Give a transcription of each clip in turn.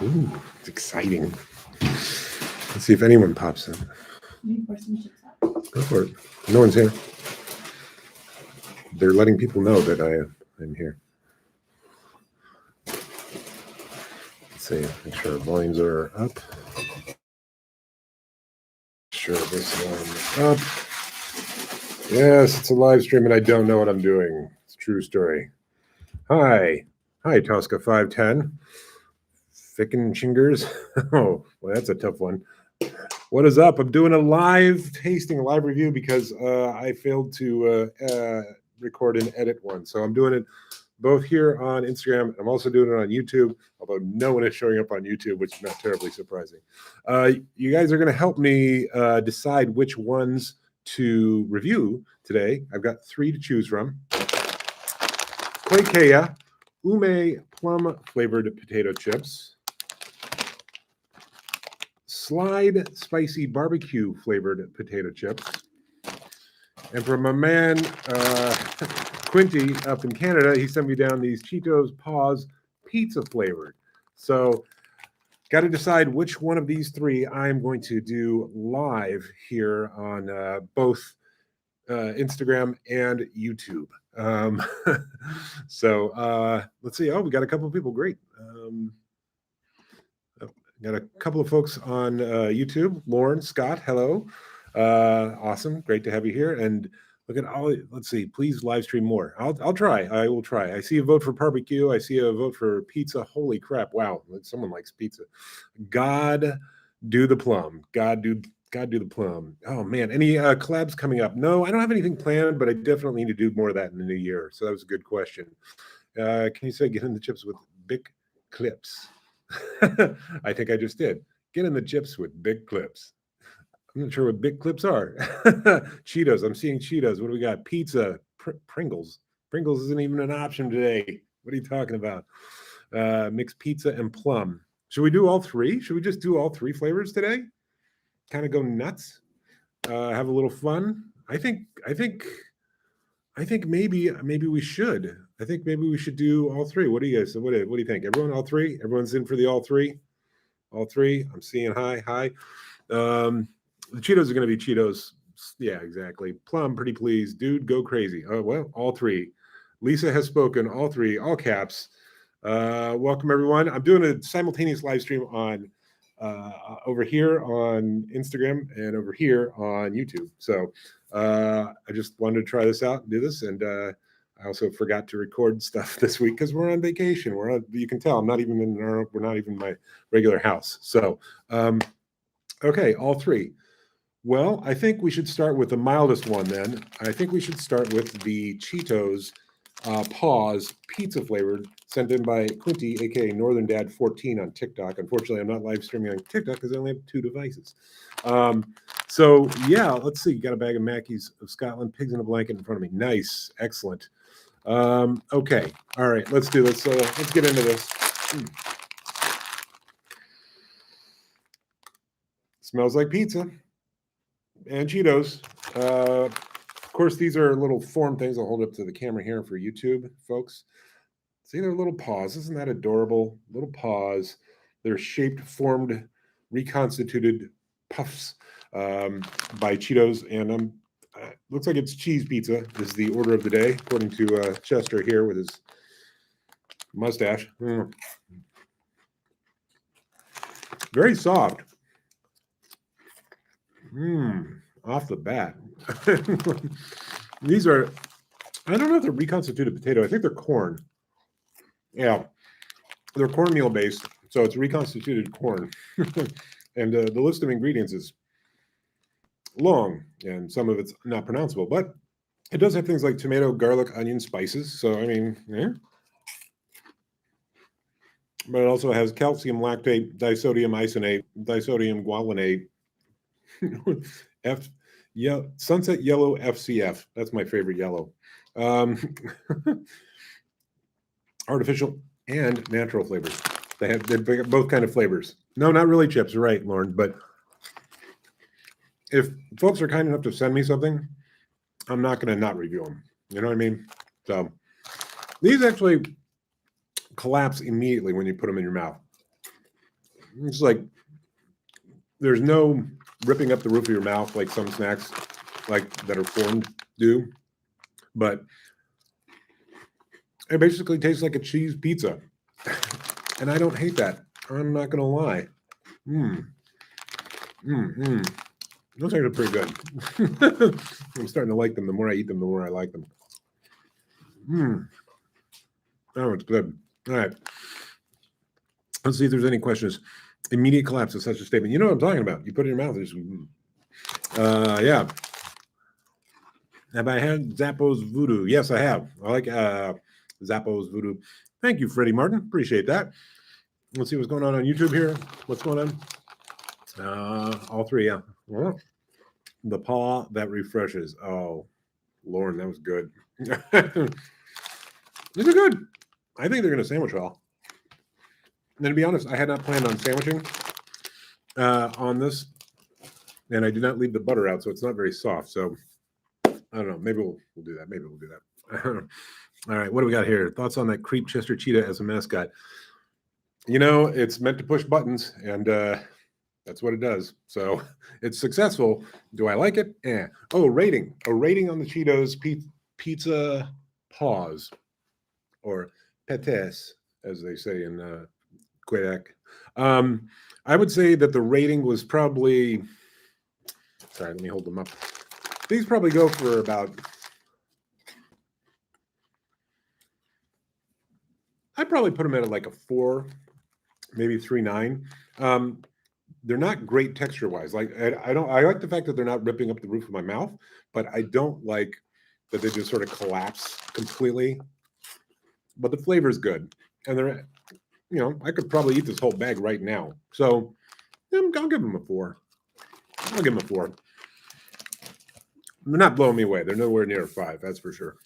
Ooh, it's exciting. Let's see if anyone pops in. Pour some chips out. Go for it. No one's here. They're letting people know that I'm here. Let's see. Make sure our volumes are up. Sure, this one up. Yes, it's a live stream and I don't know what I'm doing. It's a true story. Hi, Tosca510. Ficken Chingers. Oh, well, that's a tough one. What is up? I'm doing a live tasting, a live review because I failed to record and edit one. So I'm doing it both here on Instagram. I'm also doing it on YouTube, although no one is showing up on YouTube, which is not terribly surprising. You guys are going to help me decide which ones to review today. I've got 3 to choose from. Koikeya Ume plum flavored potato chips. Slide Spicy BBQ flavored potato chips. And from my man, Quinty up in Canada, he sent me down these Cheetos Paws Pizza flavored. So got to decide which one of these 3 I'm going to do live here on both Instagram and YouTube. So let's see. Oh, we got a couple of people. Great. Got a couple of folks on YouTube. Lauren, Scott, hello. Awesome. Great to have you here. And look at all. Let's see. Please live stream more. I'll try. I will try. I see a vote for barbecue. I see a vote for pizza. Holy crap. Wow. Someone likes pizza. God do the plum. God do the plum. Oh, man. Any collabs coming up? No, I don't have anything planned, but I definitely need to do more of that in the new year. So that was a good question. Can you say get in the chips with big clips? I think I just did. Get in the chips with big clips. I'm not sure what big clips are. Cheetos. I'm seeing Cheetos. What do we got? Pizza. Pringles. Pringles isn't even an option today. What are you talking about? Mixed pizza and plum. Should we do all 3? Should we just do all 3 flavors today? Kind of go nuts. Have a little fun. I think maybe we should. I think maybe we should do all 3. What do you guys? What do you think? Everyone, all 3? Everyone's in for the all 3? All 3. I'm seeing hi. The Cheetos are going to be Cheetos. Yeah, exactly. Plum, pretty please. Dude, go crazy. Oh, well, all 3. Lisa has spoken. All 3, all caps. Welcome, everyone. I'm doing a simultaneous live stream on over here on Instagram and over here on YouTube. So I just wanted to try this out and do this. And I also forgot to record stuff this week because we're on vacation. You can tell I'm not even we're not even in my regular house. So, okay, all 3. Well, I think we should start with the mildest one then. I think we should start with the Cheetos Paws Pizza flavored, sent in by Quinty, aka Northern Dad 14 on TikTok. Unfortunately, I'm not live streaming on TikTok because I only have 2 devices. So yeah, let's see. Got a bag of Mackey's of Scotland, pigs in a blanket in front of me. Nice, excellent. Okay, all right, let's do this. Let's get into this. Smells like pizza and Cheetos. Of course, these are little form things. I'll hold up to the camera here for YouTube, folks. See their little paws. Isn't that adorable? Little paws. They're shaped, formed, reconstituted puffs by Cheetos. And looks like it's cheese pizza is the order of the day, according to Chester here with his mustache. Very soft. Off the bat. These are, I don't know if they're reconstituted potato. I think they're corn. Yeah, they're cornmeal based, so it's reconstituted corn. And the list of ingredients is long, and some of it's not pronounceable, but it does have things like tomato, garlic, onion, spices. So, I mean, yeah. But it also has calcium lactate, disodium isonate, disodium guanylate, sunset yellow FCF. That's my favorite yellow. Artificial and natural flavors. They're both kind of flavors. No, not really chips. You're right, Lauren. But if folks are kind enough to send me something, I'm not going to not review them. You know what I mean? So these actually collapse immediately when you put them in your mouth. It's like there's no ripping up the roof of your mouth like some snacks like that are formed do, but it basically tastes like a cheese pizza. And I don't hate that. I'm not gonna lie. Those are pretty good. I'm starting to like them. The more I eat them, the more I like them. Oh, it's good. All right. Let's see if there's any questions. Immediate collapse is such a statement. You know what I'm talking about. You put it in your mouth. Yeah. Have I had Zappos Voodoo? Yes, I have. I like Zappos Voodoo. Thank you, Freddie Martin. Appreciate that. Let's see what's going on YouTube here. What's going on? All three, yeah. The paw that refreshes. Oh, Lauren, that was good. These are good. I think they're going to sandwich well. And to be honest, I had not planned on sandwiching on this, and I did not leave the butter out, so it's not very soft. So I don't know. Maybe we'll do that. Maybe we'll do that. All right. What do we got here? Thoughts on that creep Chester cheetah as a mascot? You know, it's meant to push buttons, and that's what it does. So it's successful. Do I like it? Eh. Oh, rating. A rating on the Cheetos Pizza Paws, or Petes, as they say in Quebec. I would say that the rating was probably, sorry, let me hold them up. These probably go for about, I'd probably put them at like a 4, maybe 3.9. They're not great texture wise. Like I like the fact that they're not ripping up the roof of my mouth, but I don't like that they just sort of collapse completely. But the flavor is good, and they're, you know, I could probably eat this whole bag right now. So I'll give them a 4. I'll give them a 4. They're not blowing me away. They're nowhere near a 5, that's for sure.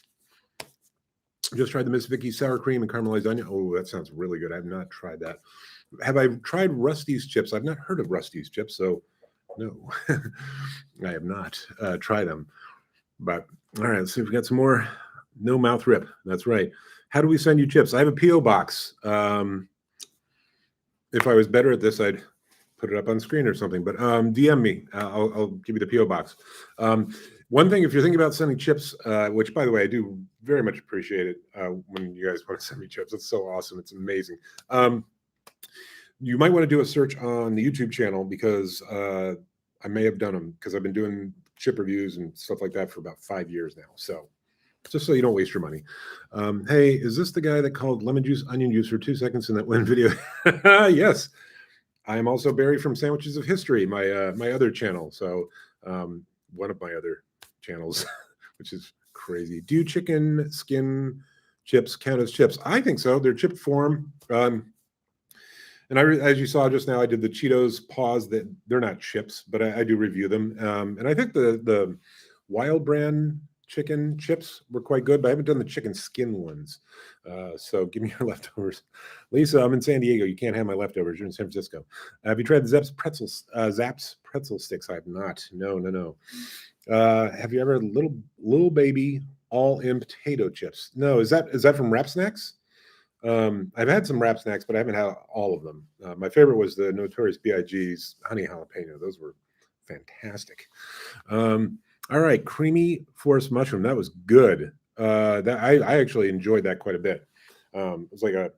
Just tried the Miss Vicky's sour cream and caramelized onion. Oh, that sounds really good. I've not tried that. Have I tried Rusty's chips? I've not heard of Rusty's chips, so no, I have not tried them. But all right, let's see if we got some more. No mouth rip. That's right. How do we send you chips? I have a P.O. box. If I was better at this, I'd put it up on screen or something. But DM me. I'll give you the P.O. box. One thing, if you're thinking about sending chips, which, by the way, I do very much appreciate it when you guys want to send me chips. It's so awesome. It's amazing. You might want to do a search on the YouTube channel, because I may have done them, because I've been doing chip reviews and stuff like that for about 5 years now. So just so you don't waste your money. Hey, is this the guy that called lemon juice onion juice for 2 seconds in that one video? Yes. I am also Barry from Sandwiches of History, my my other channel. So one of my other channels, which is crazy. Do chicken skin chips count as chips? I think so. They're chip form. And as you saw just now, I did the Cheetos Paws. That they're not chips, but I do review them. And I think the Wild Brand chicken chips were quite good, but I haven't done the chicken skin ones. So give me your leftovers. Lisa, I'm in San Diego. You can't have my leftovers. You're in San Francisco. Have you tried the Zapp's pretzel sticks? I have not. No. Have you ever had little baby all in potato chips? No. Is that from Wrap Snacks? I've had some Wrap Snacks, but I haven't had all of them. My favorite was the Notorious B.I.G.'s honey jalapeno. Those were fantastic. All right, creamy forest mushroom. That was good. That I actually enjoyed that quite a bit. It was like I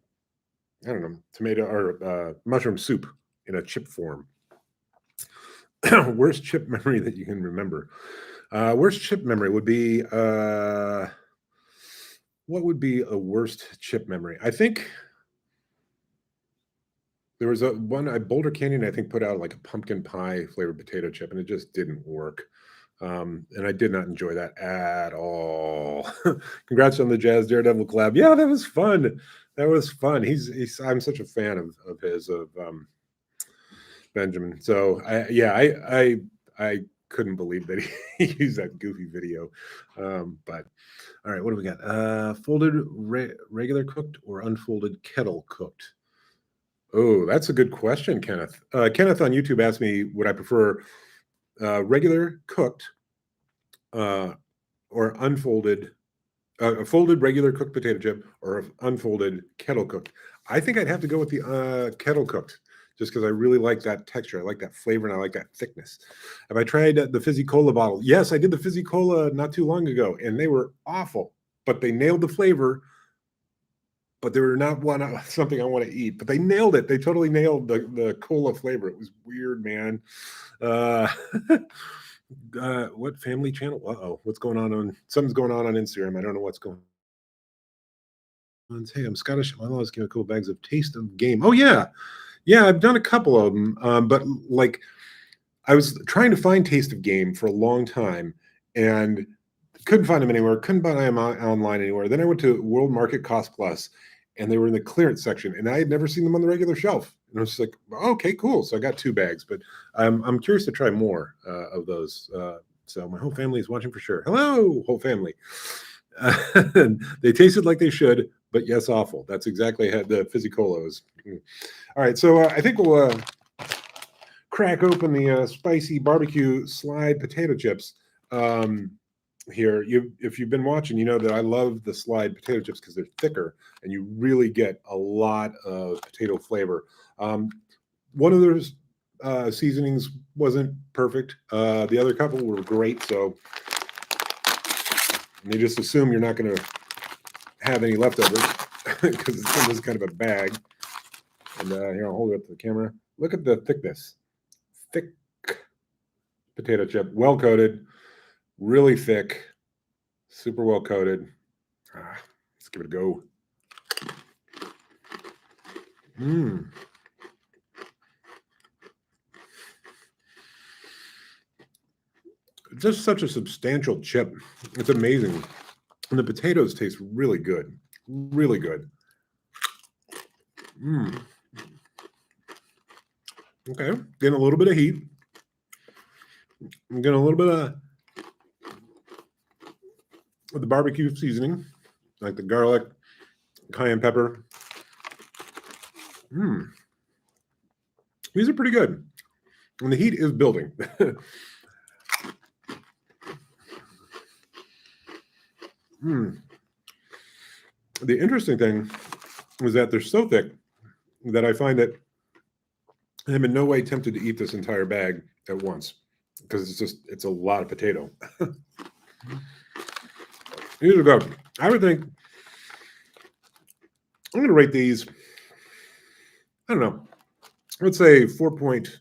don't know, tomato or mushroom soup in a chip form. Worst chip memory that you can remember. Worst chip memory would be what would be a worst chip memory? I think there was one at Boulder Canyon, I think, put out like a pumpkin pie flavored potato chip, and it just didn't work. And I did not enjoy that at all. Congrats on the Jazz Daredevil collab. Yeah, that was fun. That was fun. I'm such a fan of his, of Benjamin. So I couldn't believe that he used that goofy video. But all right, what do we got? Folded regular cooked or unfolded kettle cooked? Oh, that's a good question, Kenneth. Kenneth on YouTube asked me, would I prefer regular cooked or unfolded, a folded regular cooked potato chip, or unfolded kettle cooked? I think I'd have to go with the kettle cooked, just because I really like that texture. I like that flavor and I like that thickness. Have I tried the Fizzy Cola bottle? Yes, I did the Fizzy Cola not too long ago, and they were awful, but they nailed the flavor. But they were not something I want to eat. But they nailed it. They totally nailed the cola flavor. It was weird, man. Uh, what family channel? Uh-oh, what's going on? Something's going on Instagram. I don't know what's going on. Hey, I'm Scottish. My in-laws give me cool bags of Taste of Game. Oh yeah, I've done a couple of them. But like, I was trying to find Taste of Game for a long time, and couldn't find them anywhere. Couldn't buy them online anywhere. Then I went to World Market Cost Plus, and they were in the clearance section, and I had never seen them on the regular shelf. And I was just like, okay, cool. So I got 2 bags, but I'm curious to try more of those. So my whole family is watching for sure. Hello, whole family. They tasted like they should, but yes, awful. That's exactly how the Fizzy Cola is. All right, so I think we'll crack open the spicy barbecue slide potato chips. Here, if you've been watching, you know that I love the slide potato chips because they're thicker and you really get a lot of potato flavor. One of those seasonings wasn't perfect. The other couple were great, so they just assume you're not going to have any leftovers because it's in this kind of a bag. And here, I'll hold it up to the camera. Look at the thickness. Thick potato chip, well coated, really thick, super well coated. Let's give it a go. It's just such a substantial chip. It's amazing. And the potatoes taste really good. Really good. Okay. Getting a little bit of heat. I'm getting a little bit of the barbecue seasoning, like the garlic, cayenne pepper. These are pretty good. And the heat is building. The interesting thing is that they're so thick that I find that I'm in no way tempted to eat this entire bag at once because it's a lot of potato. These are good. I would think I'm going to rate these, I don't know, let's say 4.6,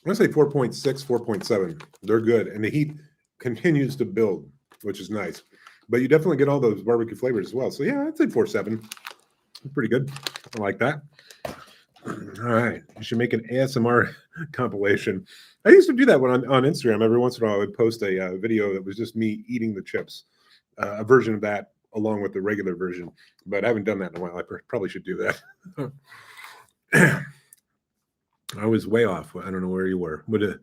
4.7. They're good. And the heat continues to build, which is nice. But you definitely get all those barbecue flavors as well. So yeah, I'd say 4.7. Pretty good. I like that. All right. You should make an ASMR compilation. I used to do that on Instagram. Every once in a while, I would post a video that was just me eating the chips, a version of that along with the regular version. But I haven't done that in a while. I probably should do that. I was way off. I don't know where you were. But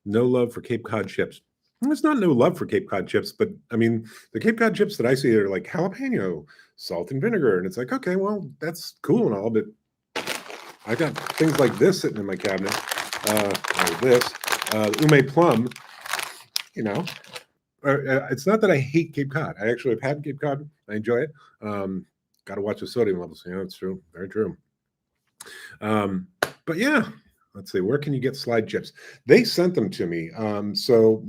no love for Cape Cod chips. It's not no love for Cape Cod chips, but I mean, the Cape Cod chips that I see are like jalapeno, salt and vinegar. And it's like, okay, well, that's cool and all, but I got things like this sitting in my cabinet. This Ume plum, you know. It's not that I hate Cape Cod. I actually have had Cape Cod. I enjoy it. Got to watch the sodium levels. Yeah, it's true. Very true. But yeah, let's see. Where can you get slide chips? They sent them to me. So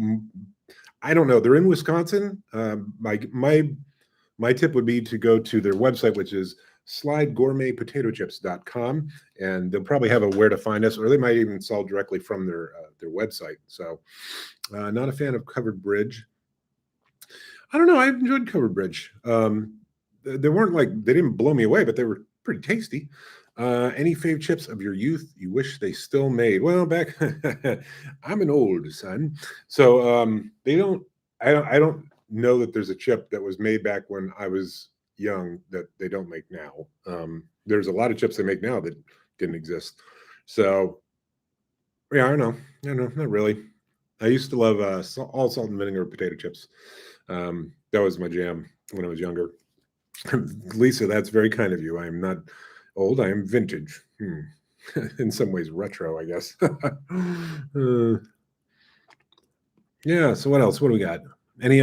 I don't know. They're in Wisconsin. My tip would be to go to their website, which is slidegourmetpotatochips.com, and they'll probably have a where to find us, or they might even sell directly from their website. So not a fan of Covered Bridge. I don't know. I enjoyed Covered Bridge. They weren't like, they didn't blow me away, but they were pretty tasty. Any fave chips of your youth you wish they still made? Well, back I'm an old son, so they don't. I don't know that there's a chip that was made back when I was young that they don't make now. There's a lot of chips they make now that didn't exist. So yeah, I don't know. Not really. I used to love all salt and vinegar potato chips. That was my jam when I was younger. Lisa, that's very kind of you. I am not old. I am vintage. In some ways, retro, I guess. Yeah. So what else? What do we got? Any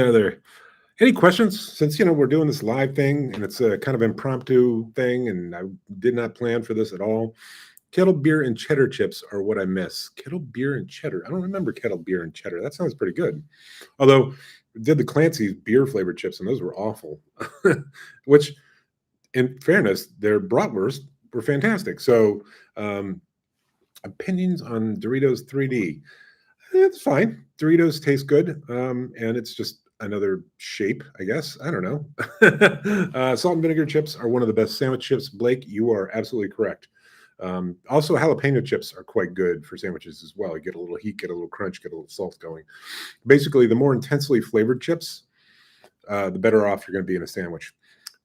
questions? Since we're doing this live thing and it's a kind of impromptu thing, and I did not plan for this at all. Kettle beer and cheddar chips are what I miss. Kettle beer and cheddar. I don't remember kettle beer and cheddar. That sounds pretty good. Although we did the Clancy's beer flavored chips, and those were awful. Which, in fairness, their bratwurst were fantastic. So, opinions on Doritos 3D. It's fine. Doritos taste good, and it's just another shape, I guess. I don't know. Salt and vinegar chips are one of the best sandwich chips. Blake, you are absolutely correct. Also, jalapeno chips are quite good for sandwiches as well. You get a little heat, get a little crunch, get a little salt going. Basically, the more intensely flavored chips, the better off you're going to be in a sandwich.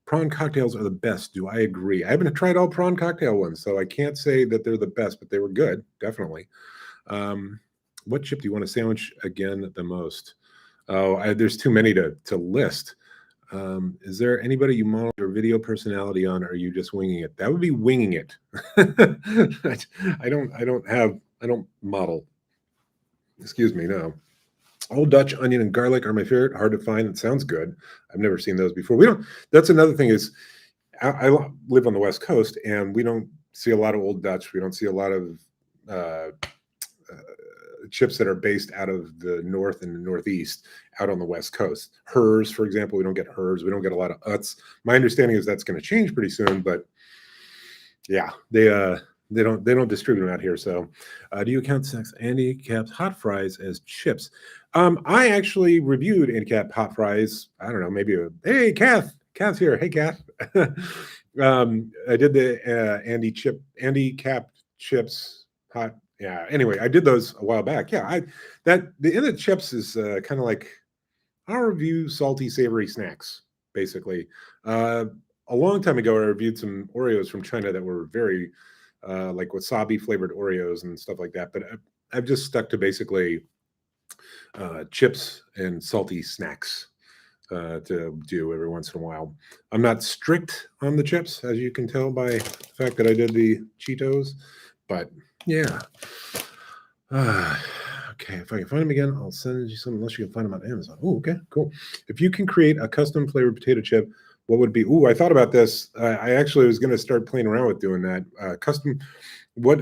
Prawn cocktails are the best. Do I agree? I haven't tried all prawn cocktail ones, so I can't say that they're the best, but they were good, definitely. What chip do you want to sandwich again the most? Oh, there's too many to list. Is there anybody you model your video personality on, or are you just winging it? That would be winging it. I don't model. Excuse me, no. Old Dutch onion and garlic are my favorite. Hard to find. It sounds good. I've never seen those before. We don't. That's another thing is, I live on the West Coast, and we don't see a lot of Old Dutch. We don't see a lot of chips that are based out of the North and the Northeast out on the West Coast. Hers, for example, we don't get hers. We don't get a lot of Utz. My understanding is that's going to change pretty soon, but yeah, they don't distribute them out here. So, do you count Sex Andy Cap's hot fries as chips? I actually reviewed Andy Cap hot fries. I don't know, maybe hey Kath's here. Hey Kath. I did the Andy Cap chips hot. Yeah. Anyway, I did those a while back. Yeah, the end of chips is kind of like I'll review salty, savory snacks. Basically, a long time ago, I reviewed some Oreos from China that were very like wasabi flavored Oreos and stuff like that. But I've just stuck to basically chips and salty snacks to do every once in a while. I'm not strict on the chips, as you can tell by the fact that I did the Cheetos, but yeah. Okay, if I can find them again, I'll send you some unless you can find them on Amazon. Oh, okay, cool. If you can create a custom flavored potato chip, what would it be? I thought about this. I actually was going to start playing around with doing that. What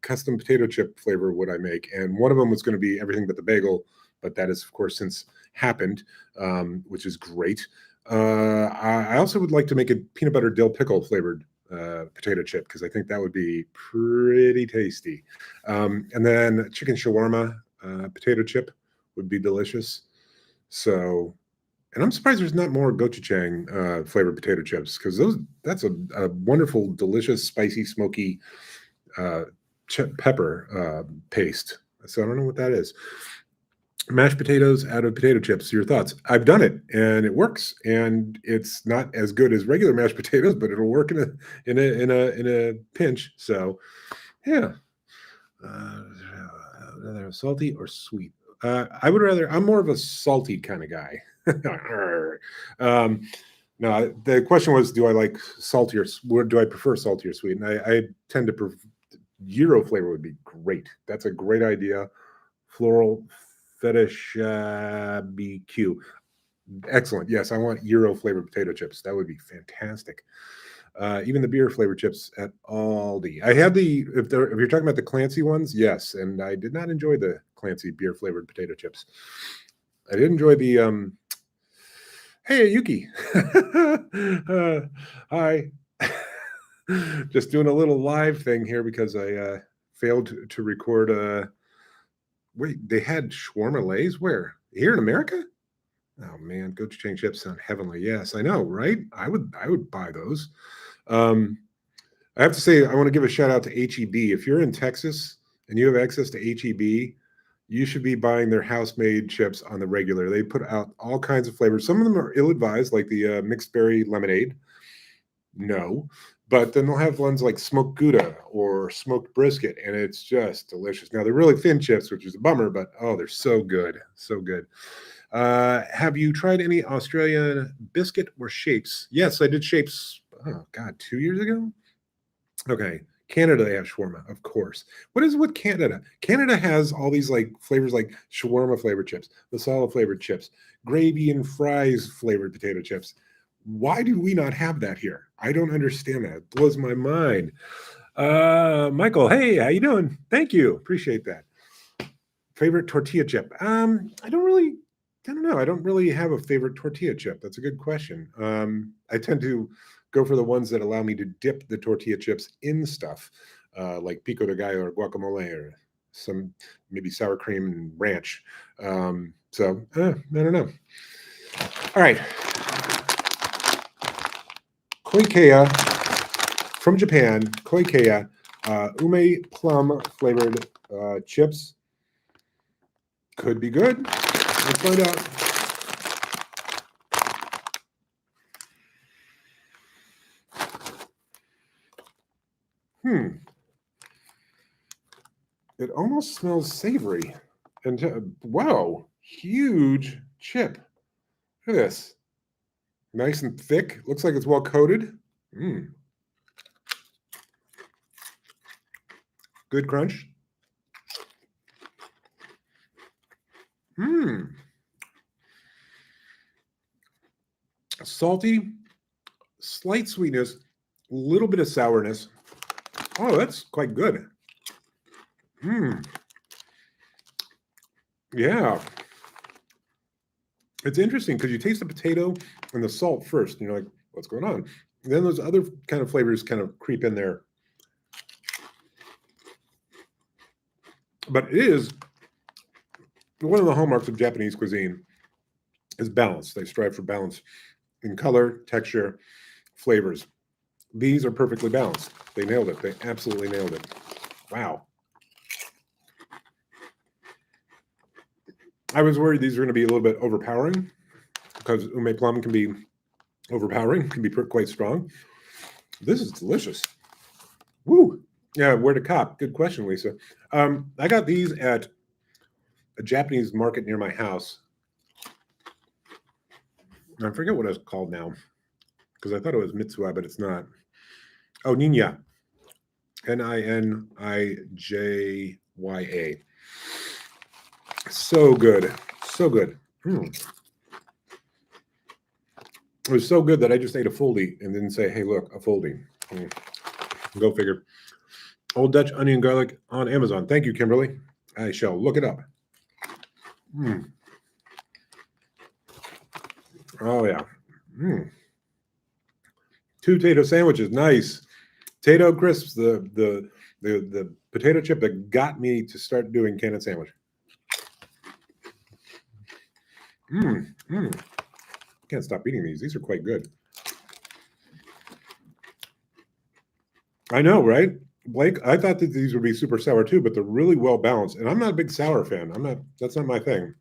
custom potato chip flavor would I make? And one of them was going to be everything but the bagel, but that has, of course, since happened, which is great. I also would like to make a peanut butter dill pickle flavored potato chip because I think that would be pretty tasty. And then chicken shawarma potato chip would be delicious. So, and I'm surprised there's not more gochujang flavored potato chips because that's a wonderful, delicious, spicy, smoky pepper paste. So I don't know what that is. Mashed potatoes out of potato chips. Your thoughts? I've done it and it works. And it's not as good as regular mashed potatoes, but it'll work in a pinch. So, yeah. Salty or sweet? I would rather. I'm more of a salty kind of guy. No, the question was, do I like salty or do I prefer salty or sweet? And I tend to prefer gyro flavor would be great. That's a great idea. Floral fetish BQ. Excellent. Yes, I want gyro flavored potato chips. That would be fantastic. Even the beer flavored chips at Aldi. I had if you're talking about the Clancy ones, yes, and I did not enjoy the Clancy beer flavored potato chips. I did enjoy the hey Yuki. Hi. Just doing a little live thing here because I failed to record wait, they had shawarma lays where? Here in America? Oh man, gochujang chips sound heavenly. Yes, I know, right? I would buy those. I have to say, I want to give a shout out to HEB. If you're in Texas and you have access to HEB, you should be buying their house-made chips on the regular. They put out all kinds of flavors. Some of them are ill-advised, like the mixed berry lemonade. No, but then they'll have ones like smoked Gouda or smoked brisket, and it's just delicious. Now they're really thin chips, which is a bummer, but oh, they're so good, so good. Have you tried any Australian biscuit or shapes? Yes, I did shapes. Oh God, 2 years ago. Okay, Canada they have shawarma, of course. What is it with Canada? Canada has all these like flavors, like shawarma flavored chips, masala flavored chips, gravy and fries flavored potato chips. Why do we not have that here? I don't understand that. It blows my mind. Michael, hey, how you doing? Thank you. Appreciate that. Favorite tortilla chip? I don't know. I don't really have a favorite tortilla chip. That's a good question. I tend to go for the ones that allow me to dip the tortilla chips in stuff, like pico de gallo or guacamole or some maybe sour cream and ranch. I don't know. All right. Koikeya from Japan, Koikeya Ume plum flavored chips. Could be good. Let's find out. It almost smells savory. And wow, huge chip. Look at this. Nice and thick. Looks like it's well coated. Good crunch. Salty, slight sweetness, a little bit of sourness. Oh, that's quite good. Yeah. It's interesting because you taste the potato and the salt first, and you're like, what's going on? And then those other kind of flavors kind of creep in there. But it is one of the hallmarks of Japanese cuisine is balance. They strive for balance in color, texture, flavors. These are perfectly balanced. They nailed it. They absolutely nailed it. Wow. I was worried these were going to be a little bit overpowering because ume plum can be overpowering, can be quite strong. This is delicious. Woo. Yeah, where to cop? Good question, Lisa. I got these at a Japanese market near my house. I forget what it's called now because I thought it was Mitsuya, but it's not. Oh, Ninya. Ninijya. So good. So good. It was so good that I just ate a Foldy and didn't say, hey, look, a Foldy. Go figure. Old Dutch onion garlic on Amazon. Thank you, Kimberly. I shall look it up. Oh, yeah. 2 potato sandwiches. Nice. Potato crisps, the potato chip that got me to start doing canned sandwich. Can't stop eating these. These are quite good. I know, right? Blake, I thought that these would be super sour too, but they're really well balanced. And I'm not a big sour fan. That's not my thing.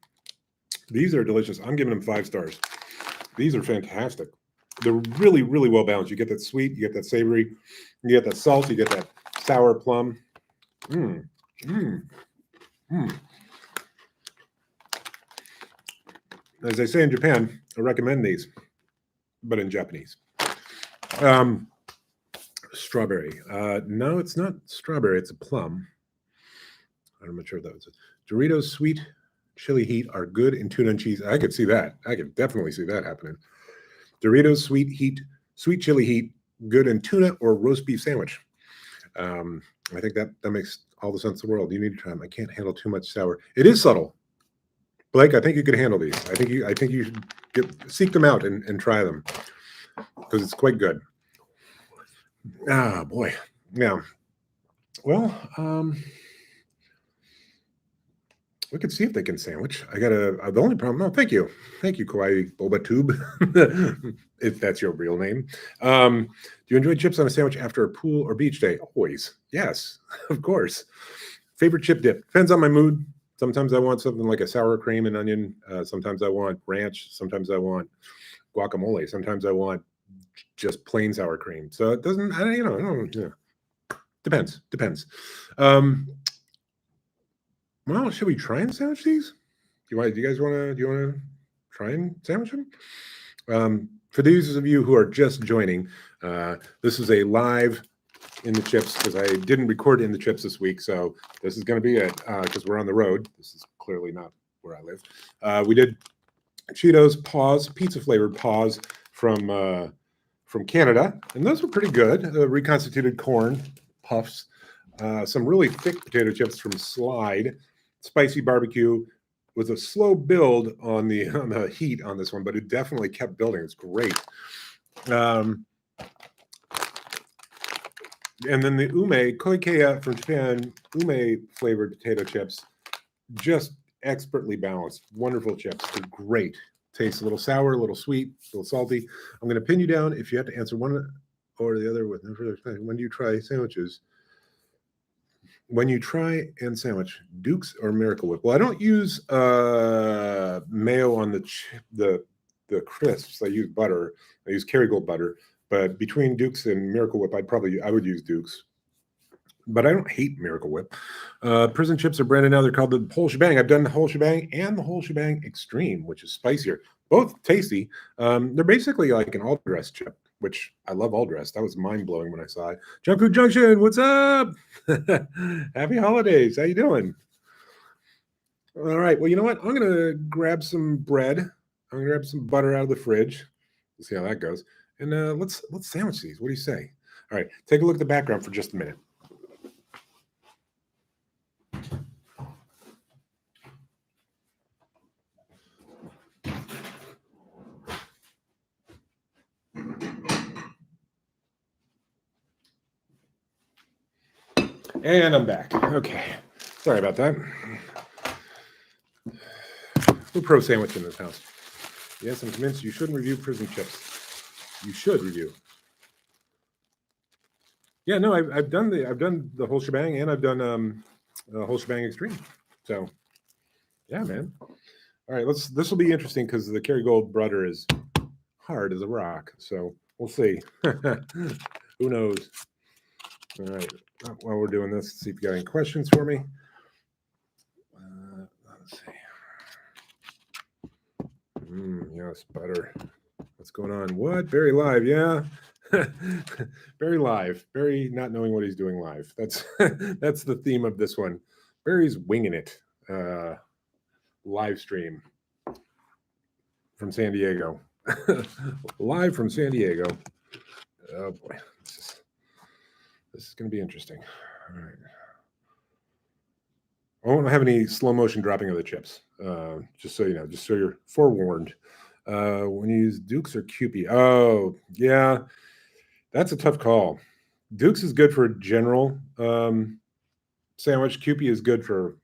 These are delicious. I'm giving them 5 stars. These are fantastic. They're really, really well balanced. You get that sweet, you get that savory, you get that salt, you get that sour plum. As they say in Japan, I recommend these, but in Japanese. Strawberry. No, it's not strawberry. It's a plum. I'm not sure that was it. Doritos sweet chili heat are good in tuna and cheese. I could see that. I could definitely see that happening. Doritos sweet chili heat, good in tuna or roast beef sandwich. I think that makes all the sense in the world. You need to try them. I can't handle too much sour. It is subtle. Blake, I think you could handle these. I think you should seek them out and try them because it's quite good. Ah, boy. Yeah. Well, we could see if they can sandwich. I got the only problem. Oh, thank you, Kawaii Boba Tube, if that's your real name. Do you enjoy chips on a sandwich after a pool or beach day? Always, yes, of course. Favorite chip dip depends on my mood. Sometimes I want something like a sour cream and onion. Sometimes I want ranch. Sometimes I want guacamole. Sometimes I want just plain sour cream. So it doesn't. Depends. Well, should we try and sandwich these? Do you guys want to try and sandwich them? For those of you who are just joining, this is a live in the chips because I didn't record in the chips this week. So this is going to be it because we're on the road. This is clearly not where I live. We did Cheetos Paws, pizza flavored Paws from Canada, and those were pretty good. Reconstituted corn puffs, some really thick potato chips from Slide, Spicy BBQ. Was a slow build on the heat on this one, but it definitely kept building. It's great. And then the Ume, Koikeya from Japan, Ume flavored potato chips, just expertly balanced. Wonderful chips. They're great. Tastes a little sour, a little sweet, a little salty. I'm going to pin you down if you have to answer one or the other with no further explanation. When do you try sandwiches? When you try and sandwich, Duke's or Miracle Whip? Well, I don't use mayo on the crisps. I use butter. I use Kerrygold butter. But between Duke's and Miracle Whip, I would use Duke's. But I don't hate Miracle Whip. Prison chips are branded now. They're called the whole shebang. I've done the whole shebang and the whole shebang extreme, which is spicier. Both tasty. They're basically like an all dressed chip, which I love all dressed. That was mind blowing when I saw it. Junk Food Junction, what's up? Happy holidays. How you doing? All right. Well, you know what? I'm gonna grab some bread. I'm gonna grab some butter out of the fridge. We'll see how that goes. And let's sandwich these. What do you say? All right. Take a look at the background for just a minute. And I'm back. Okay. Sorry about that. We're pro sandwich in this house. Yes, I'm convinced you shouldn't review prison chips. You should review. Yeah, no, I've done the whole shebang, and I've done the whole shebang extreme. So, yeah, man. All right, this will be interesting because the Kerrygold butter is hard as a rock. So we'll see. Who knows? All right. While we're doing this, let's see if you got any questions for me. Let's see. Yes, butter. What's going on? What? Very live, yeah. Very live. Barry not knowing what he's doing live. That's that's the theme of this one. Barry's winging it. Live stream from San Diego. Live from San Diego. Oh boy. This is going to be interesting. All right. I won't have any slow motion dropping of the chips. Just so you know, just so you're forewarned. When you use Dukes or Kewpie? Oh, yeah. That's a tough call. Dukes is good for general sandwich. Kewpie is good for,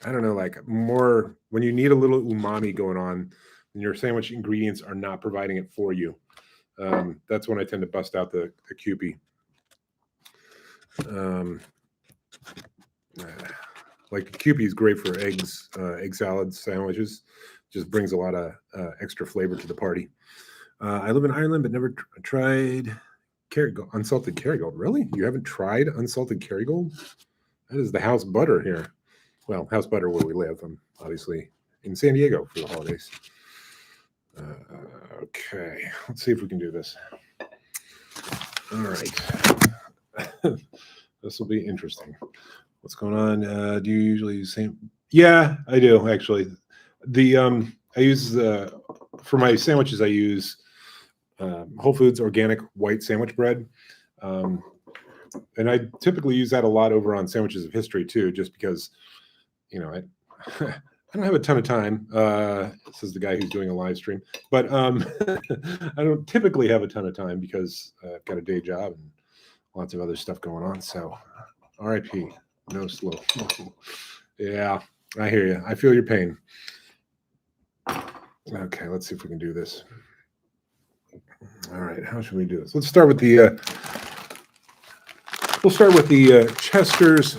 I don't know, like more when you need a little umami going on and your sandwich ingredients are not providing it for you. That's when I tend to bust out the Kewpie. Like Kewpie is great for eggs, egg salads, sandwiches. Just brings a lot of extra flavor to the party. I live in Ireland, but never tried Kerrygold, unsalted Kerrygold. Really? You haven't tried unsalted Kerrygold? That is the house butter here. Well, house butter where we live. I'm obviously in San Diego for the holidays. Okay, let's see if we can do this. All right. This will be interesting. What's going on? Do you usually use same? Yeah, I do actually. I use for my sandwiches. I use Whole Foods organic white sandwich bread, and I typically use that a lot over on Sandwiches of History too, just because I I don't have a ton of time. This is the guy who's doing a live stream, but I don't typically have a ton of time because I've got a day job and lots of other stuff going on. So, R.I.P. No slow. Yeah, I hear you. I feel your pain. Okay, let's see if we can do this. All right, how should we do this? Let's start with the. We'll start with the Chester's,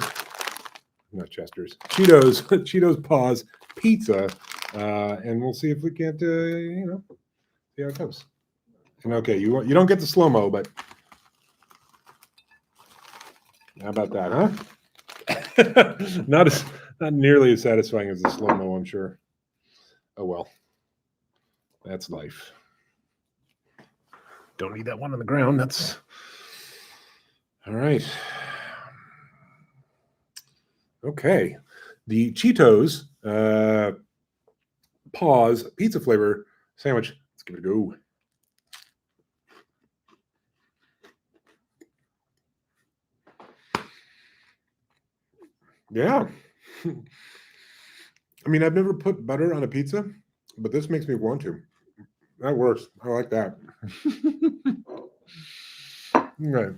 not Chester's, Cheetos Paws Pizza, and we'll see if we can't, see how it goes. And okay, you don't get the slow mo, but how about that, huh? Not nearly as satisfying as the slow mo, I'm sure. Oh well, that's life. Don't need that one on the ground. That's all right. Okay, the Cheetos Paws Pizza flavor sandwich. Let's give it a go. Yeah. I mean, I've never put butter on a pizza, but this makes me want to. That works. I like that. Okay.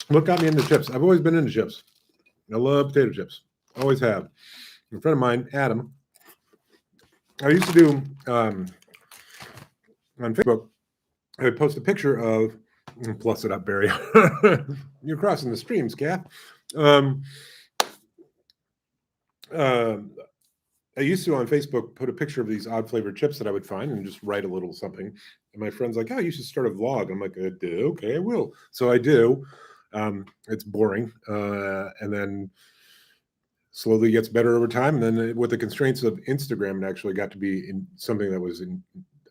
What got me into chips? I've always been into chips. I love potato chips. Always have. A friend of mine, Adam, I used to do on Facebook, I would post a picture of, plus it up, Barry. You're crossing the streams, Kath. Um, uh, I used to on Facebook put a picture of these odd flavored chips that I would find and just write a little something. And my friend's like, "Oh, you should start a vlog." I'm like, "Okay, I will." So I do. It's boring, and then slowly gets better over time. And then with the constraints of Instagram, it actually got to be in something that was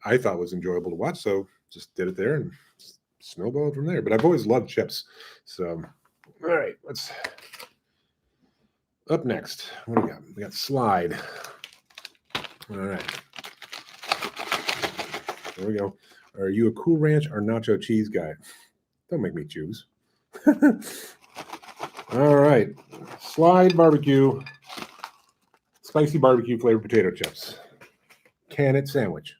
I thought was enjoyable to watch. So just did it there and snowballed from there. But I've always loved chips. So, all right, let's up next. What do we got? We got slide. All right. There we go. Are you a Cool Ranch or nacho cheese guy? Don't make me choose. All right. Slide barbecue. Spicy barbecue flavored potato chips. Can it sandwich?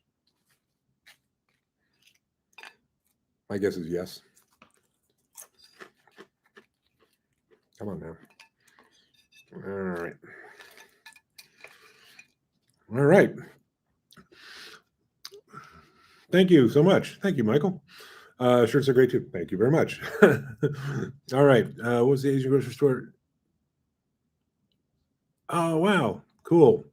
My guess is yes. Come on now. All right. All right. Thank you so much. Thank you, Michael. Shirts are great too. Thank you very much. All right. What was the Asian grocery store? Oh, wow. Cool.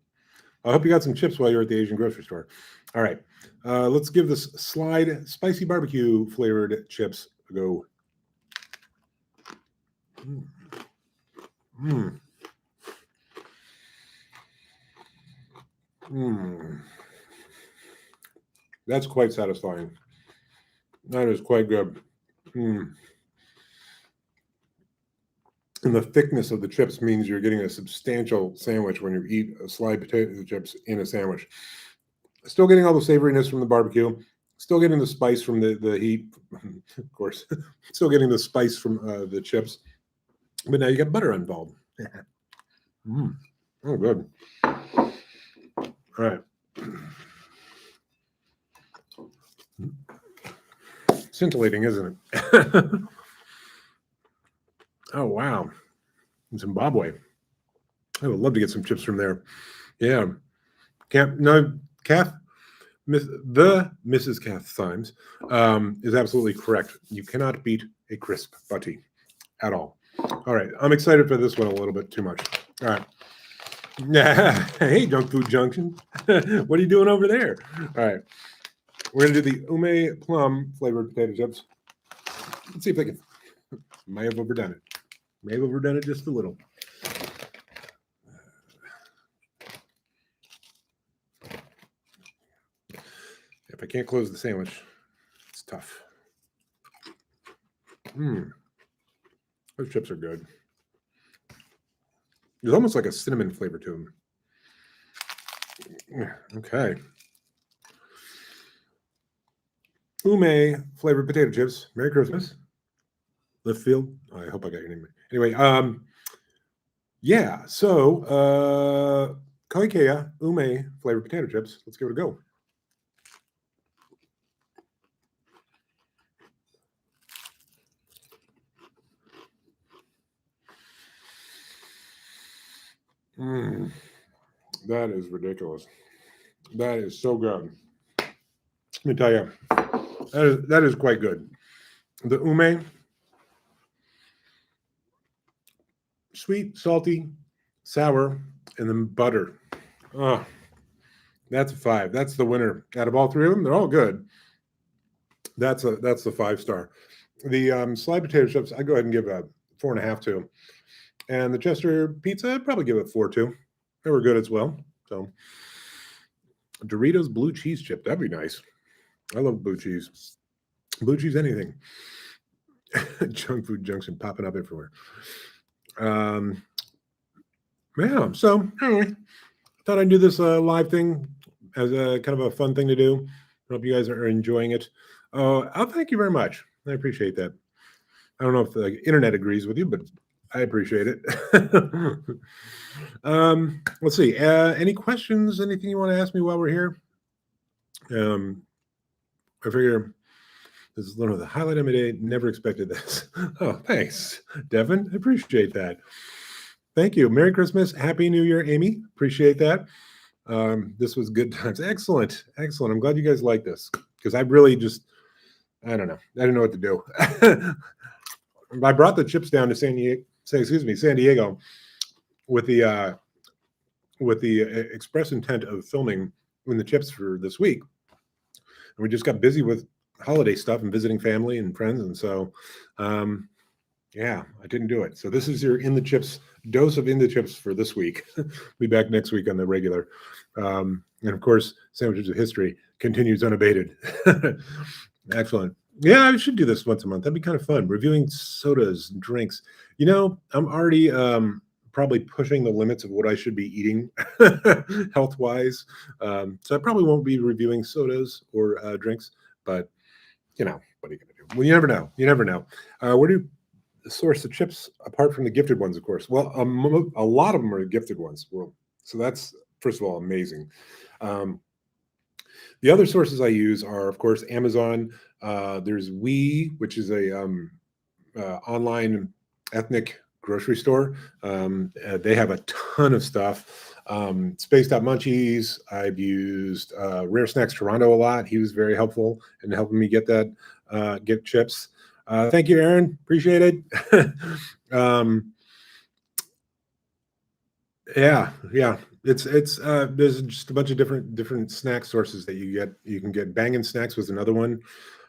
I hope you got some chips while you're at the Asian grocery store. All right. Let's give this slide spicy barbecue flavored chips a go. Mm. Mm. That's quite satisfying. That is quite good. Mm. And the thickness of the chips means you're getting a substantial sandwich when you eat a slide potato chips in a sandwich. Still getting all the savoriness from the barbecue. Still getting the spice from the heat, of course. Still getting the spice from the chips. But now you got butter involved. Mm. Oh, good. All right. Scintillating, isn't it? Oh, wow. In Zimbabwe. I would love to get some chips from there. Yeah. Kath, Mrs. Kath Symes is absolutely correct. You cannot beat a crisp butty at all. All right. I'm excited for this one a little bit too much. All right. Hey, Junk Food Junction. What are you doing over there? All right. We're going to do the Ume plum flavored potato chips. Let's see if I can. May have overdone it. May have overdone it just a little. If I can't close the sandwich, it's tough. Those chips are good. There's almost like a cinnamon flavor to them. Okay. Ume flavored potato chips. Merry Christmas. Left field. I hope I got your name. Anyway, yeah. So, Koikeya Ume flavored potato chips. Let's give it a go. That is ridiculous. That is so good. Let me tell you, that is quite good. The ume, sweet, salty, sour, and then butter. Oh, that's a 5. That's the winner. Out of all three of them, they're all good. That's the 5-star. The slide potato chips, I go ahead and give a 4.5 to. And the Chester pizza, I'd probably give it 4 to. They were good as well. So Doritos blue cheese chip, that'd be nice. I love blue cheese. Blue cheese anything. Junk Food Junction popping up everywhere. Yeah, so anyway, thought I'd do this live thing as a kind of a fun thing to do. I hope you guys are enjoying it. I'll thank you very much. I appreciate that. I don't know if the internet agrees with you, but I appreciate it. Let's see. Any questions? Anything you want to ask me while we're here? I figure this is one of the highlight of my day. Never expected this. Oh, thanks, Devin. I appreciate that. Thank you. Merry Christmas. Happy New Year, Amy. Appreciate that. This was good times. Excellent. Excellent. I'm glad you guys like this because I really just, I don't know. I didn't know what to do. I brought the chips down to San Diego with the express intent of filming the chips for this week. And we just got busy with holiday stuff and visiting family and friends. And so, yeah, I didn't do it. So this is your In the Chips dose of In the Chips for this week. Be back next week on the regular. And of course, Sandwiches of History continues unabated. Excellent. Yeah, I should do this once a month. That'd be kind of fun. Reviewing sodas and drinks. You know, I'm already probably pushing the limits of what I should be eating health-wise. So I probably won't be reviewing sodas or drinks, but you know, what are you going to do? Well, you never know. You never know. Where do you source the chips apart from the gifted ones, of course? Well, a lot of them are gifted ones. Well, so that's, first of all, amazing. The other sources I use are, of course, Amazon. There's which is a online ethnic grocery store. They have a ton of stuff. Spaced Out Munchies. I've used Rare Snacks Toronto a lot. He was very helpful in helping me get chips. Thank you, Aaron. Appreciate it. Yeah. It's there's just a bunch of different snack sources that you get. You can get Bangin' Snacks was another one.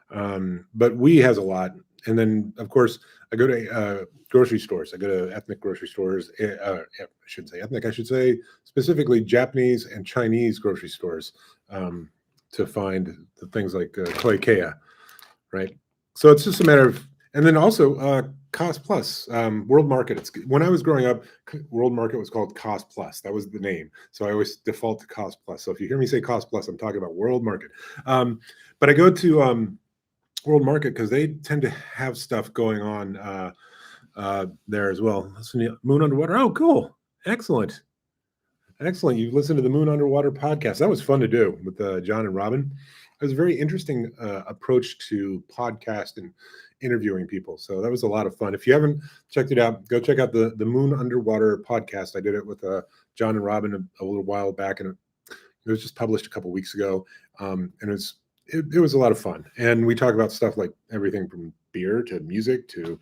But has a lot. And then, of course, I go to grocery stores. I go to ethnic grocery stores. I shouldn't say ethnic. I should say specifically Japanese and Chinese grocery stores to find the things like Koikeya, right? So it's just a matter of, and then also Cost Plus, World Market. When I was growing up, World Market was called Cost Plus. That was the name. So I always default to Cost Plus. So if you hear me say Cost Plus, I'm talking about World Market. But I go to World Market because they tend to have stuff going on there as well. Listen to Moon Underwater. Oh, cool. Excellent. You listened to the Moon Underwater podcast. That was fun to do with John and Robin. It was a very interesting approach to podcast and interviewing people. So that was a lot of fun. If you haven't checked it out, go check out the Moon Underwater podcast. I did it with John and Robin a little while back, and it was just published a couple weeks ago. And it was a lot of fun. And we talk about stuff like everything from beer to music to,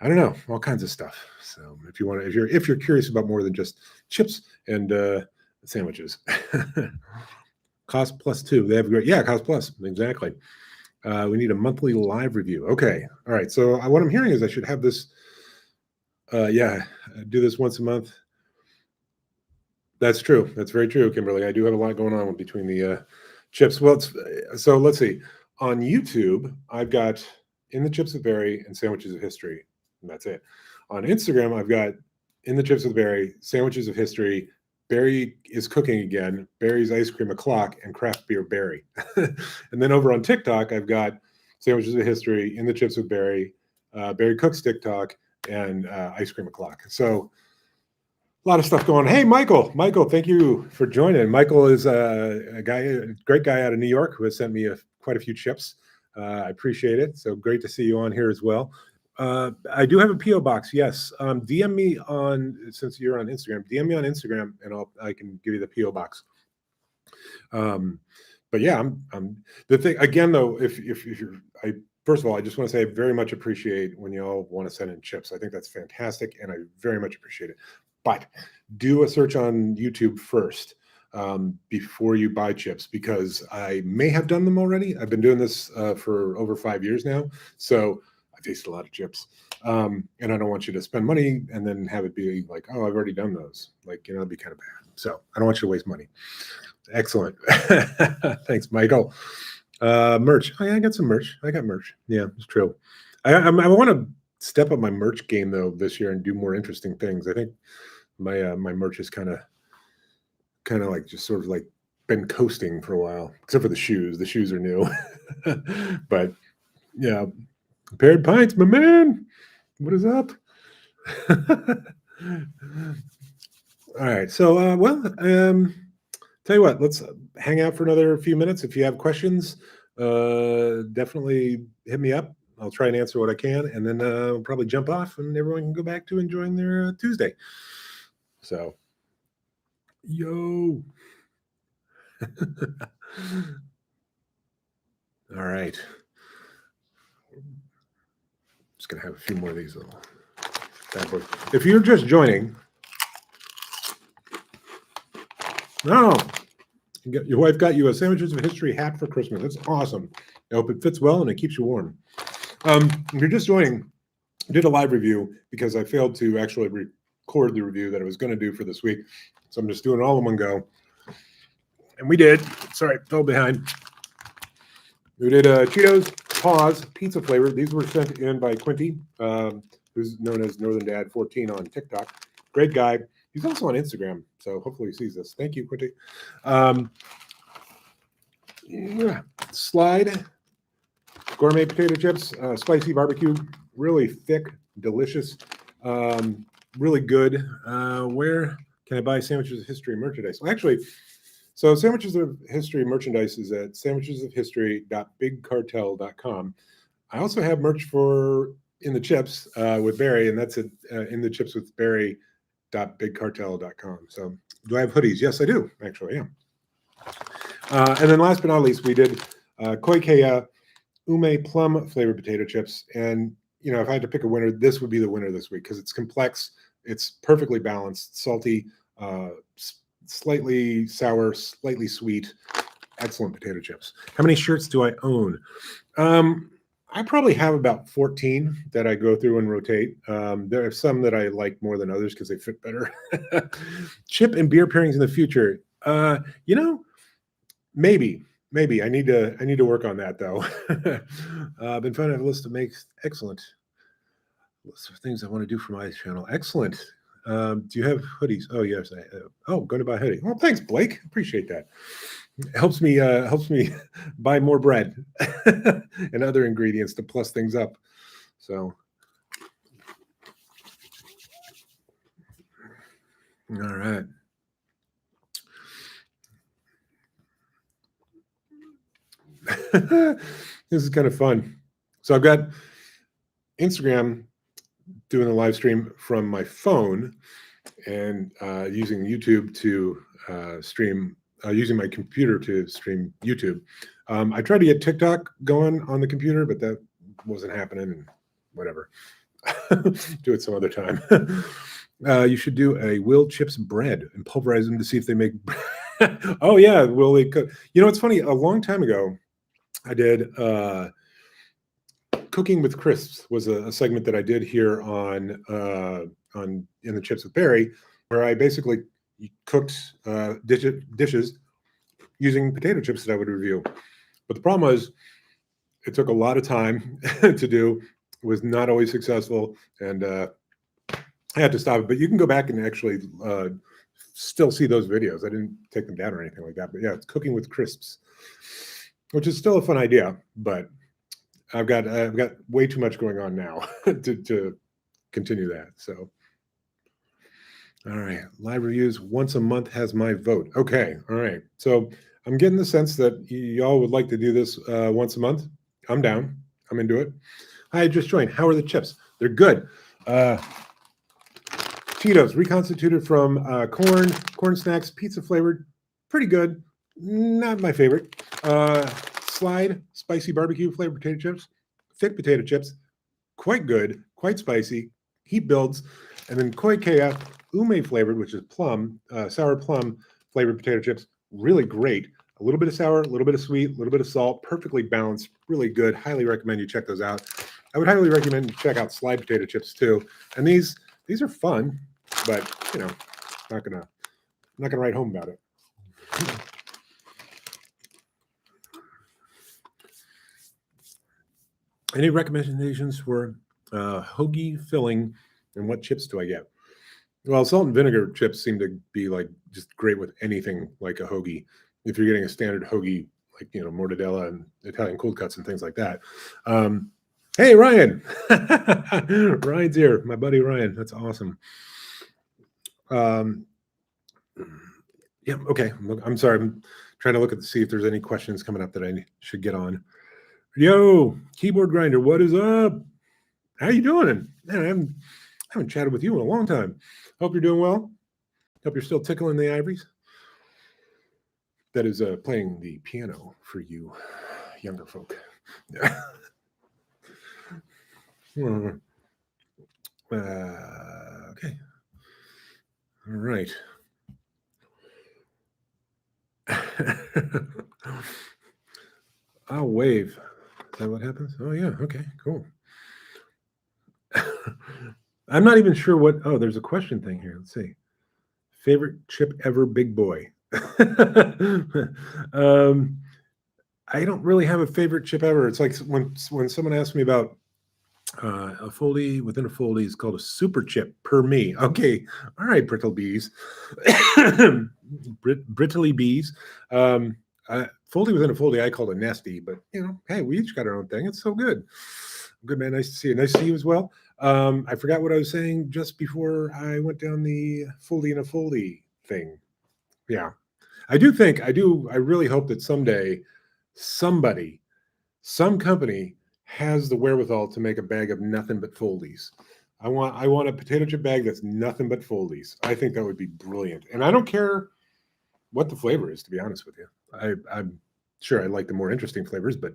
I don't know, all kinds of stuff. So if you're curious about more than just chips and sandwiches, Cost Plus too. They have Cost Plus. Exactly. We need a monthly live review. Okay. All right. So what I'm hearing is I should have this, do this once a month. That's true. That's very true, Kimberly. I do have a lot going on between the chips. Well, so let's see. On YouTube, I've got In the Chips with Barry and Sandwiches of History, and that's it. On Instagram, I've got In the Chips with Barry, Sandwiches of History, Barry is Cooking Again, Barry's Ice Cream O'Clock, and Craft Beer Barry. And then over on TikTok, I've got Sandwiches of History, In the Chips with Barry, Barry Cooks TikTok, and Ice Cream O'Clock. So a lot of stuff going on. Hey, Michael, thank you for joining. Michael is a great guy out of New York who has sent me quite a few chips. I appreciate it. So great to see you on here as well. I do have a PO box. Yes. DM me since you're on Instagram, DM me on Instagram and I can give you the PO box. But yeah, I'm the thing again, though, if you're, first of all, I just want to say I very much appreciate when y'all want to send in chips. I think that's fantastic. And I very much appreciate it. But do a search on YouTube first before you buy chips, because I may have done them already. I've been doing this for over 5 years now. So I tasted a lot of chips. And I don't want you to spend money and then have it be like, oh, I've already done those. Like, it'd be kind of bad. So I don't want you to waste money. Excellent. Thanks, Michael. Merch. Oh, yeah, I got some merch. I got merch. Yeah, it's true. I want to step up my merch game, though, this year and do more interesting things. I think my merch is kind of like just sort of like been coasting for a while, except for the shoes. The shoes are new. But yeah, Paired Pints, my man. What is up? All right. So, tell you what, let's hang out for another few minutes. If you have questions, definitely hit me up. I'll try and answer what I can, and then we'll probably jump off, and everyone can go back to enjoying their Tuesday. So, yo. All right. Just gonna have a few more of these little bad boys. If you're just joining, no, your wife got you a Sandwiches of History hat for Christmas. That's awesome. I hope it fits well and it keeps you warm. If you're just joining, I did a live review because I failed to actually record the review that I was going to do for this week. So I'm just doing it all in one go. And we did. Sorry, fell behind. We did Cheetos Paws Pizza flavor. These were sent in by Quinty, who's known as Northern Dad 14 on TikTok. Great guy. He's also on Instagram, so hopefully he sees this. Thank you, Quinty. Slide gourmet potato chips, spicy barbecue, really thick, delicious, really good. Where can I buy Sandwiches of History merchandise? Well, actually, so Sandwiches of History merchandise is at sandwichesofhistory.bigcartel.com. I also have merch for In the Chips with Barry, and that's at In the Chips with Barry.bigcartel.com. So do I have hoodies? Yes, I do, actually, yeah. And then last but not least, we did Koikeya Ume plum flavored potato chips. And, you know, if I had to pick a winner, this would be the winner this week because it's complex. It's perfectly balanced, salty, slightly sour, slightly sweet, excellent potato chips. How many shirts do I own? I probably have about 14 that I go through and rotate. There are some that I like more than others because they fit better. Chip and beer pairings in the future. You know, maybe I need to work on that though. I've been trying to have a list of makes excellent list of things I want to do for my channel. Excellent. Do you have hoodies? Oh yes. Going to buy a hoodie. Well, thanks, Blake. Appreciate that. It helps me buy more bread and other ingredients to plus things up. So, all right. This is kind of fun. So I've got Instagram doing a live stream from my phone and using YouTube to stream, using my computer to stream YouTube. I tried to get TikTok going on the computer, but that wasn't happening and whatever. Do it some other time. You should do a Will Chips bread and pulverize them to see if they make. Oh yeah, will they cook? You know, it's funny. A long time ago, I did Cooking with Crisps was a segment that I did here on In the Chips with Barry, where I basically cooked dishes using potato chips that I would review. But the problem was, it took a lot of time to do. It was not always successful, and I had to stop it. But you can go back and actually still see those videos. I didn't take them down or anything like that. But yeah, it's Cooking with Crisps, which is still a fun idea, but I've got way too much going on now to continue that. So, all right, live reviews once a month has my vote. Okay, all right. So I'm getting the sense that y'all would like to do this once a month. I'm down. I'm into it. Hi, just joined. How are the chips? They're good. Cheetos reconstituted from corn snacks, pizza flavored. Pretty good. Not my favorite. Slide spicy barbecue flavored potato chips, thick potato chips, quite good, quite spicy, heat builds, and then Koikeya Ume flavored, which is plum, sour plum flavored potato chips, really great. A little bit of sour, a little bit of sweet, a little bit of salt, perfectly balanced, really good. Highly recommend you check those out. I would highly recommend you check out slide potato chips too. And these are fun, but you know, I'm not gonna write home about it. Any recommendations for hoagie filling, and what chips do I get? Well, salt and vinegar chips seem to be like just great with anything like a hoagie. If you're getting a standard hoagie, like, you know, mortadella and Italian cold cuts and things like that. Hey, Ryan. Ryan's here. My buddy Ryan. That's awesome. Yeah, okay. I'm sorry. I'm trying to look at see if there's any questions coming up that I should get on. Yo, keyboard grinder, what is up? How you doing? Man, I haven't chatted with you in a long time. Hope you're doing well. Hope you're still tickling the ivories. That is playing the piano for you younger folk. Okay. All right. I'll wave. Is that what happens? Oh, yeah. Okay, cool. I'm not even sure what. Oh, there's a question thing here. Let's see. Favorite chip ever, big boy. I don't really have a favorite chip ever. It's like when someone asks me about a foldy within a foldy is called a super chip per me. Okay, all right, brittle bees, brittly bees. Foldy within a foldy, I call it nasty, but hey, we each got our own thing. It's so good. Good man, nice to see you. Nice to see you as well. I forgot what I was saying just before I went down the foldy in a foldy thing. Yeah, I really hope that someday somebody, some company has the wherewithal to make a bag of nothing but foldies. I want a potato chip bag that's nothing but foldies. I think that would be brilliant. And I don't care what the flavor is, to be honest with you. I'm sure I like the more interesting flavors, but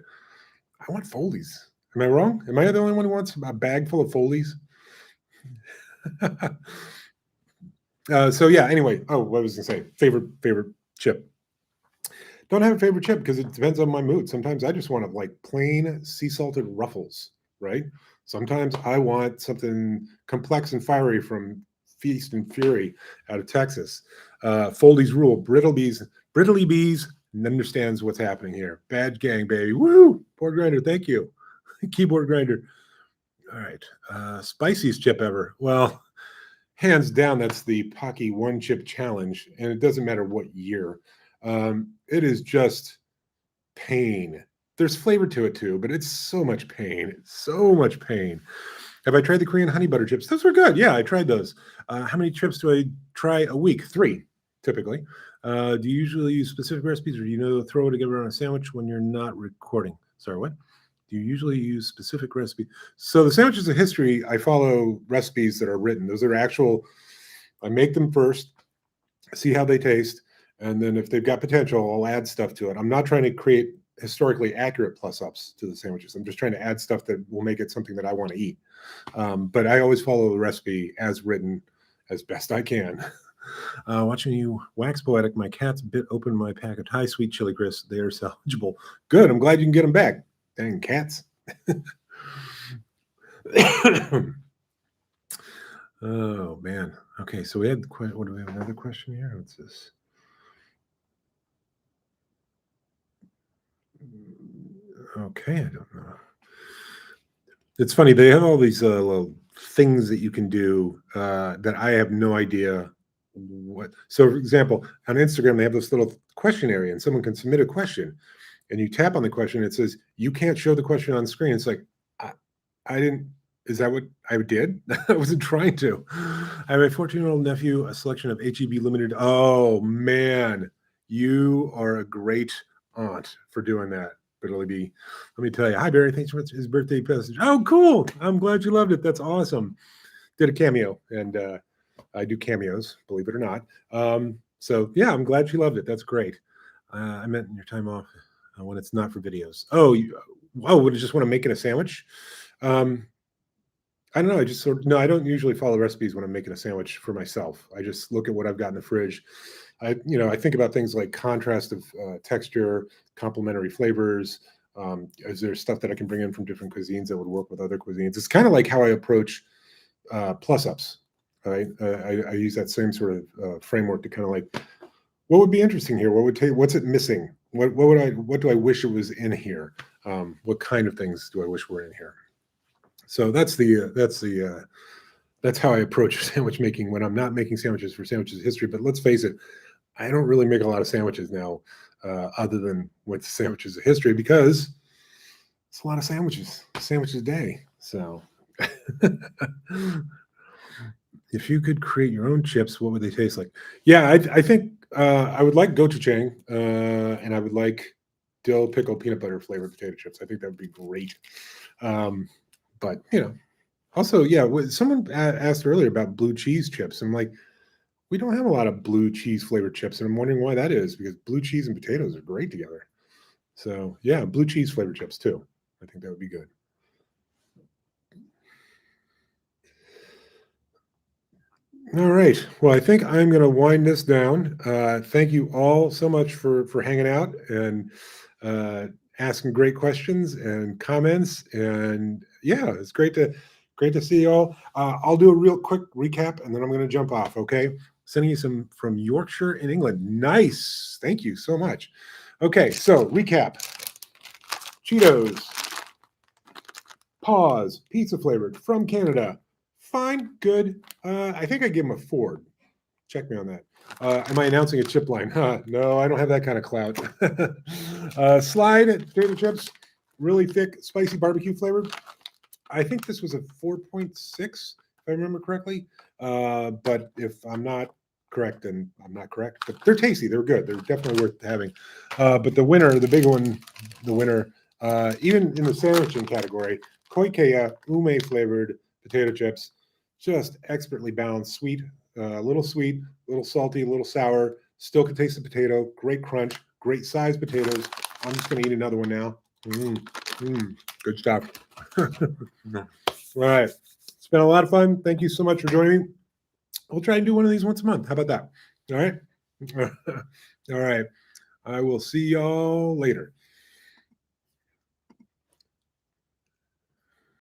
I want foldies. Am I wrong? Am I the only one who wants a bag full of foldies? So yeah, anyway. Oh, what was I going to say? Favorite chip. Don't have a favorite chip because it depends on my mood. Sometimes I just want to like plain sea salted Ruffles, right? Sometimes I want something complex and fiery from Feast and Fury out of Texas. Foldy's rule, brittly bees understands what's happening here. Badge gang, baby. Woo! Board grinder, thank you. Keyboard grinder. All right. Spiciest chip ever. Well, hands down, that's the Pocky One Chip Challenge, and it doesn't matter what year. It is just pain. There's flavor to it too, but it's so much pain. It's so much pain. Have I tried the Korean honey butter chips? Those were good. Yeah, I tried those. How many chips do I try a week? 3, typically. Do you usually use specific recipes, or do you throw it together on a sandwich when you're not recording? Sorry, what? Do you usually use specific recipes? So the sandwiches of history, I follow recipes that are written. Those are actual. I make them first, see how they taste, and then if they've got potential, I'll add stuff to it. I'm not trying to create historically accurate plus-ups to the sandwiches. I'm just trying to add stuff that will make it something that I want to eat. But I always follow the recipe as written as best I can. Watching you wax poetic, my cats bit open my pack of Thai sweet chili crisps. They are salvageable. Good. I'm glad you can get them back. Dang cats. Oh, man. Okay, so we had what do we have? Another question here? What's this? Okay, I don't know. It's funny. They have all these little things that you can do that I have no idea what. So, for example, on Instagram, they have this little question area, and someone can submit a question, and you tap on the question. It says you can't show the question on screen. It's like I didn't. Is that what I did? I wasn't trying to. I have a 14-year-old nephew, a selection of HEB limited. Oh man, you are a great aunt for doing that. But it'll be, let me tell you, hi Barry, thanks for his birthday message. Oh, cool. I'm glad you loved it. That's awesome. Did a cameo, and I do cameos, believe it or not. So yeah, I'm glad you loved it. That's great. I meant in your time off when it's not for videos. Oh, would you just want to make it a sandwich? I don't know. I don't usually follow recipes when I'm making a sandwich for myself. I just look at what I've got in the fridge. I think about things like contrast of texture, complementary flavors. Is there stuff that I can bring in from different cuisines that would work with other cuisines? It's kind of like how I approach plus-ups. Right? I use that same sort of framework to kind of like, what would be interesting here? What's it missing? What do I wish it was in here? What kind of things do I wish were in here? So that's how I approach sandwich making when I'm not making sandwiches for Sandwiches History. But let's face it, I don't really make a lot of sandwiches now, other than with Sandwiches of History, because It's a lot of sandwiches a day. So if you could create your own chips, what would they taste like? Yeah, I think I would like gochujang, and I would like dill pickle peanut butter flavored potato chips. I think that would be great. But also, yeah, someone asked earlier about blue cheese chips. I'm like, we don't have a lot of blue cheese flavored chips, and I'm wondering why that is, because blue cheese and potatoes are great together. So yeah, blue cheese flavored chips too. I think that would be good. All right. Well, I think I'm going to wind this down. Thank you all so much for hanging out and uh, asking great questions and comments. And yeah, it's great to see you all. I'll do a real quick recap, and then I'm going to jump off. Okay. Sending you some from Yorkshire in England. Nice. Thank you so much. Okay. So recap: Cheetos Paws Pizza flavored from Canada. Fine. Good. I think I give them a 4. Check me on that. Am I announcing a chip line? Huh, no, I don't have that kind of clout. Slide potato chips, really thick, spicy barbecue flavored. I think this was a 4.6, if I remember correctly. But if I'm not correct, then I'm not correct. But they're tasty. They're good. They're definitely worth having. But the winner, the big one, the winner, even in the sandwiching category, Koikeya Ume flavored potato chips, just expertly balanced, sweet, a little sweet, a little salty, a little sour. Still can taste the potato. Great crunch. Great sized potatoes. I'm just going to eat another one now. Good stuff. All right. It's been a lot of fun. Thank you so much for joining me. We'll try and do one of these once a month. How about that? All right. All right. I will see y'all later.